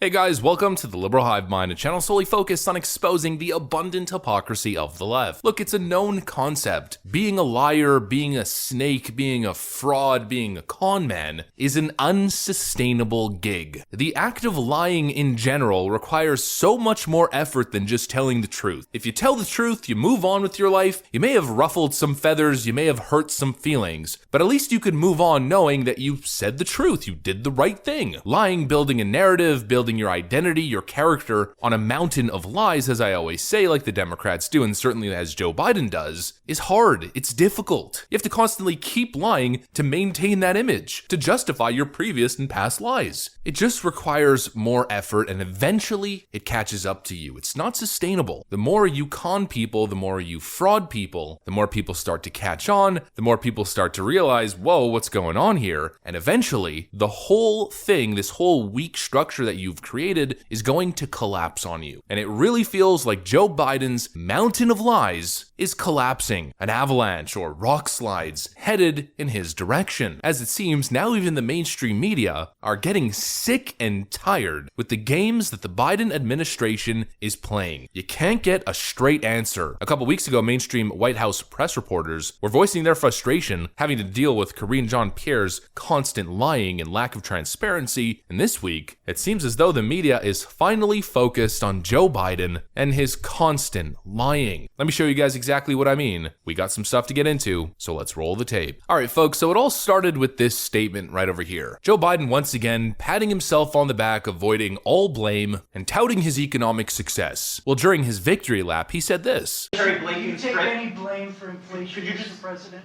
Hey guys, welcome to the Liberal Hive Mind, a channel solely focused on exposing the abundant hypocrisy of the left. Look, it's a known concept. Being a liar, being a snake, being a fraud, being a con man is an unsustainable gig. The act of lying in general requires so much more effort than just telling the truth. If you tell the truth, you move on with your life, you may have ruffled some feathers, you may have hurt some feelings, but at least you can move on knowing that you said the truth, you did the right thing. Lying, building a narrative, building your identity, your character on a mountain of lies, as I always say, like the Democrats do, and certainly as Joe Biden does, is hard. It's difficult. You have to constantly keep lying to maintain that image, to justify your previous and past lies. It just requires more effort, and eventually it catches up to you. It's not sustainable. The more you con people, the more you fraud people, the more people start to catch on, the more people start to realize, whoa, what's going on here? And eventually, the whole thing, this whole weak structure that you've created is going to collapse on you. And it really feels like Joe Biden's mountain of lies is collapsing. An avalanche or rock slides headed in his direction. As it seems, now even the mainstream media are getting sick and tired with the games that the Biden administration is playing. You can't get a straight answer. A couple weeks ago, mainstream White House press reporters were voicing their frustration having to deal with Karine Jean-Pierre's constant lying and lack of transparency. And this week, it seems as though the media is finally focused on Joe Biden and his constant lying. Let me show you guys exactly what I mean. We got some stuff to get into, so let's roll the tape. All right, folks, so it all started with this statement right over here. Joe Biden once again patting himself on the back, avoiding all blame, and touting his economic success. Well, during his victory lap, he said this. Do you take any blame for inflation, Mr. President?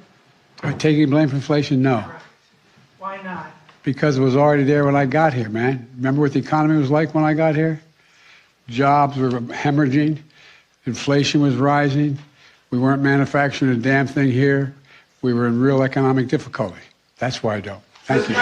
Am I taking blame for inflation? No. Correct. Why not? Because it was already there when I got here, man. Remember what the economy was like when I got here? Jobs were hemorrhaging. Inflation was rising. We weren't manufacturing a damn thing here. We were in real economic difficulty. That's why I don't. Thank you.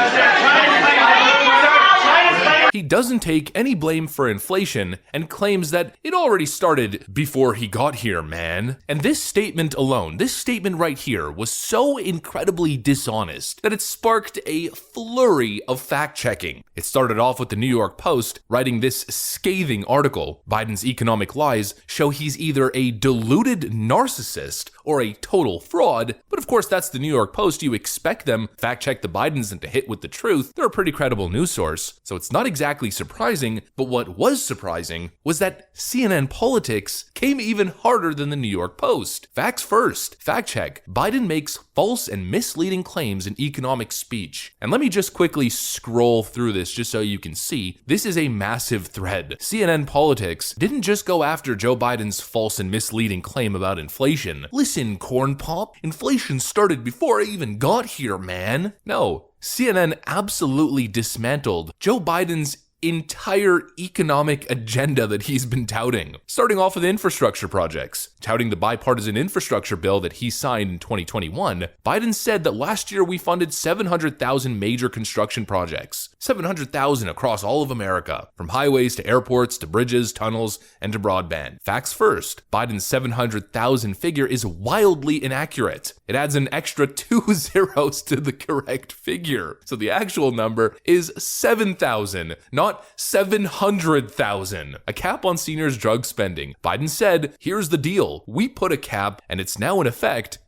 He doesn't take any blame for inflation and claims that it already started before he got here, man. And this statement alone, this statement right here, was so incredibly dishonest that it sparked a flurry of fact-checking. It started off with the New York Post writing this scathing article. Biden's economic lies show he's either a deluded narcissist or a total fraud. But of course, that's the New York Post. You expect them to fact-check the Bidens and to hit with the truth. They're a pretty credible news source, so it's not exactly surprising, but what was surprising was that CNN Politics came even harder than the New York Post. Facts first. Fact check. Biden makes false and misleading claims in economic speech. And let me just quickly scroll through this just so you can see. This is a massive thread. CNN Politics didn't just go after Joe Biden's false and misleading claim about inflation. Listen, corn pop, inflation started before I even got here, man. No. CNN absolutely dismantled Joe Biden's entire economic agenda that he's been touting. Starting off with infrastructure projects. Touting the bipartisan infrastructure bill that he signed in 2021, Biden said that last year we funded 700,000 major construction projects. 700,000 across all of America, from highways to airports to bridges, tunnels, and to broadband. Facts first, Biden's 700,000 figure is wildly inaccurate. It adds an extra 2 zeros to the correct figure. So the actual number is 7,000, not 700,000. A cap on seniors' drug spending. Biden said, here's the deal. We put a cap and it's now in effect,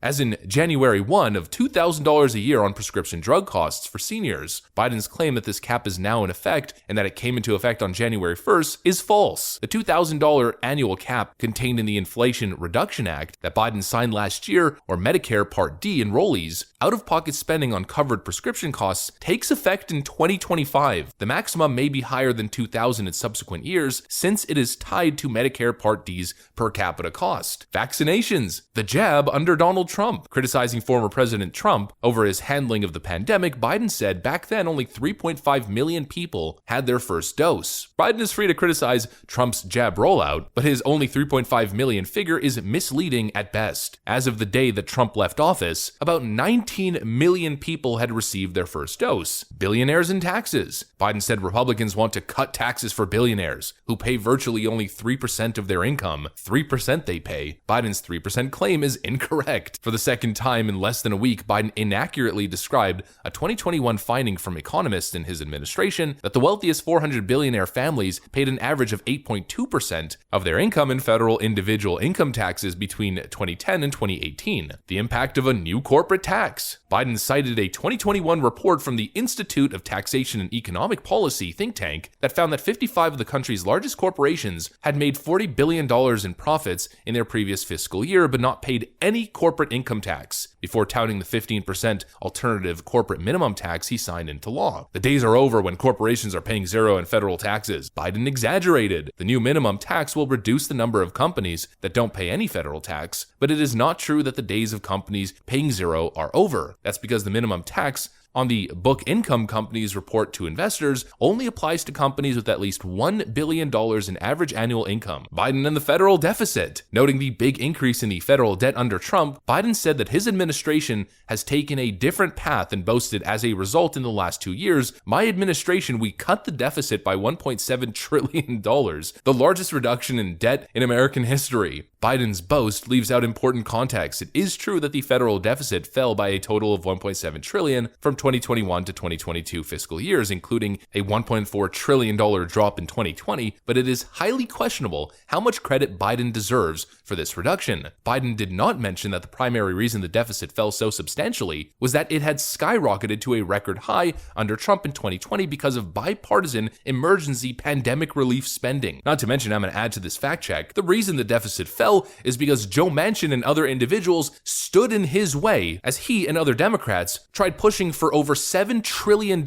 as in January 1 of $2,000 a year on prescription drug costs for seniors. Biden's claim that this cap is now in effect and that it came into effect on January 1st is false. The $2,000 annual cap contained in the Inflation Reduction Act that Biden signed last year, or Medicare Part D enrollees, out-of-pocket spending on covered prescription costs takes effect in 2025. The maximum may be higher than $2,000 in subsequent years since it is tied to Medicare Part D's per capita cost. Vaccinations. The jab under Donald Trump. Criticizing former President Trump over his handling of the pandemic, Biden said back then only 3.5 million people had their first dose. Biden is free to criticize Trump's jab rollout, but his only 3.5 million figure is misleading at best. As of the day that Trump left office, about 19 million people had received their first dose. Billionaires and taxes. Biden said Republicans want to cut taxes for billionaires, who pay virtually only 3% of their income. 3% they pay. Biden's 3% claim is is incorrect. For the second time in less than a week, Biden inaccurately described a 2021 finding from economists in his administration that the wealthiest 400 billionaire families paid an average of 8.2% of their income in federal individual income taxes between 2010 and 2018. The impact of a new corporate tax. Biden cited a 2021 report from the Institute of Taxation and Economic Policy think tank that found that 55 of the country's largest corporations had made $40 billion in profits in their previous fiscal year, but not paid any corporate income tax, before touting the 15% alternative corporate minimum tax he signed into law. The days are over when corporations are paying zero in federal taxes. Biden exaggerated. The new minimum tax will reduce the number of companies that don't pay any federal tax, but it is not true that the days of companies paying zero are over. That's because the minimum tax on the book income companies report to investors only applies to companies with at least $1 billion in average annual income. Biden and the federal deficit. Noting the big increase in the federal debt under Trump, Biden said that his administration has taken a different path and boasted as a result in the last 2 years, my administration, we cut the deficit by $1.7 trillion, the largest reduction in debt in American history. Biden's boast leaves out important context. It is true that the federal deficit fell by a total of $1.7 trillion from 2021 to 2022 fiscal years, including a $1.4 trillion drop in 2020, but it is highly questionable how much credit Biden deserves for this reduction. Biden did not mention that the primary reason the deficit fell so substantially was that it had skyrocketed to a record high under Trump in 2020 because of bipartisan emergency pandemic relief spending. Not to mention, I'm going to add to this fact check, the reason the deficit fell is because Joe Manchin and other individuals stood in his way as he and other Democrats tried pushing for over $7 trillion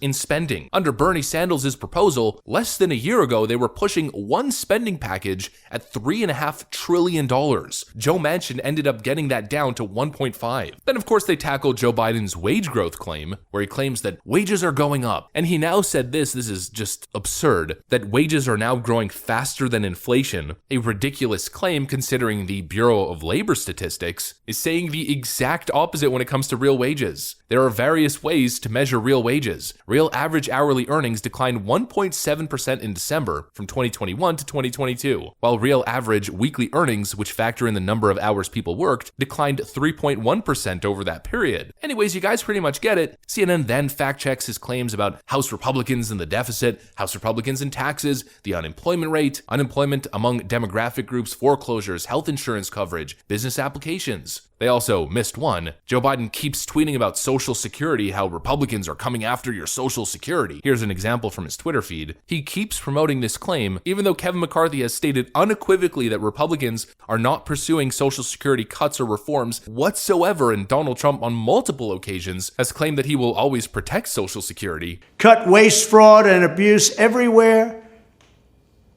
in spending. Under Bernie Sanders' proposal, less than a year ago, they were pushing one spending package at $3.5 trillion. Joe Manchin ended up getting that down to 1.5. Then, of course, they tackled Joe Biden's wage growth claim, where he claims that wages are going up. And he now said this is just absurd, that wages are now growing faster than inflation, a ridiculous claim considering the Bureau of Labor Statistics is saying the exact opposite when it comes to real wages. There are various ways to measure real wages. Real average hourly earnings declined 1.7% in December from 2021 to 2022, while real average weekly earnings, which factor in the number of hours people worked, declined 3.1% over that period. Anyways, you guys pretty much get it. CNN then fact checks his claims about House Republicans and the deficit, House Republicans and taxes, the unemployment rate, unemployment among demographic groups, foreclosures, health insurance coverage, business applications. They also missed one. Joe Biden keeps tweeting about Social Security, how Republicans are coming after your Social Security. Here's an example from his Twitter feed. He keeps promoting this claim, even though Kevin McCarthy has stated unequivocally that Republicans are not pursuing Social Security cuts or reforms whatsoever, and Donald Trump on multiple occasions has claimed that he will always protect Social Security. Cut waste, fraud, and abuse everywhere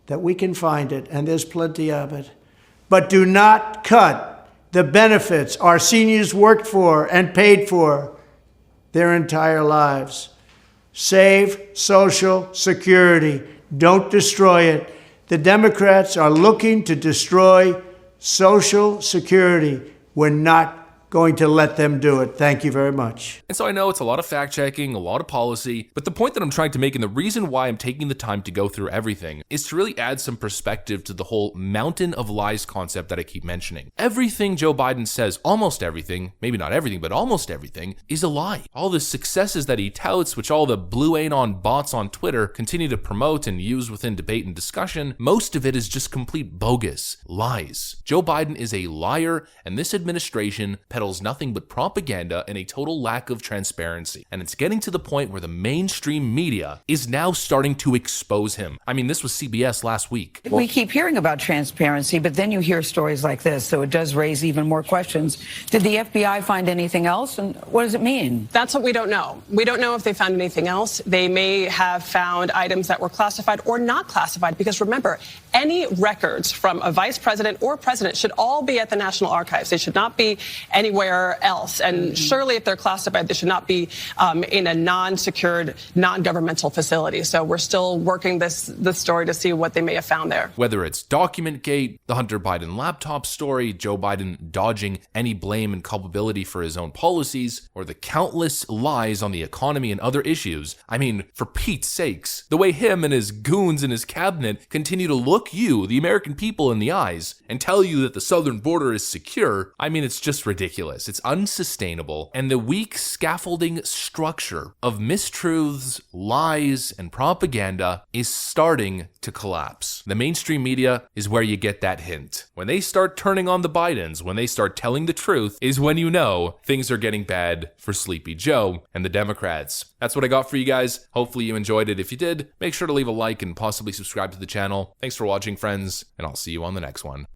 that we can find it, and there's plenty of it. But do not cut the benefits our seniors worked for and paid for their entire lives. Save Social Security. Don't destroy it. The Democrats are looking to destroy Social Security. We're not going to let them do it. Thank you very much. And so I know it's a lot of fact checking, a lot of policy, but the point that I'm trying to make and the reason why I'm taking the time to go through everything is to really add some perspective to the whole mountain of lies concept that I keep mentioning. Everything Joe Biden says, almost everything, maybe not everything, but almost everything, is a lie. All the successes that he touts, which all the blue anon bots on Twitter continue to promote and use within debate and discussion, most of it is just complete bogus lies. Joe Biden is a liar, and this administration peddles nothing but propaganda and a total lack of transparency. And it's getting to the point where the mainstream media is now starting to expose him. I mean, this was CBS last week. We keep hearing about transparency, but then you hear stories like this, so it does raise even more questions. Did the FBI find anything else, and what does it mean? That's what we don't know. We don't know if they found anything else. They may have found items that were classified or not classified, because remember, any records from a vice president or president should all be at the National Archives. They should not be anywhere anywhere else. And surely if they're classified, they should not be in a non-secured, non-governmental facility. So we're still working this story to see what they may have found there. Whether it's DocumentGate, the Hunter Biden laptop story, Joe Biden dodging any blame and culpability for his own policies, or the countless lies on the economy and other issues. I mean, for Pete's sakes, the way him and his goons in his cabinet continue to look you, the American people, in the eyes and tell you that the southern border is secure, I mean, it's just ridiculous. It's unsustainable. And the weak scaffolding structure of mistruths, lies, and propaganda is starting to collapse. The mainstream media is where you get that hint. When they start turning on the Bidens, when they start telling the truth, is when you know things are getting bad for Sleepy Joe and the Democrats. That's what I got for you guys. Hopefully you enjoyed it. If you did, make sure to leave a like and possibly subscribe to the channel. Thanks for watching, friends, and I'll see you on the next one.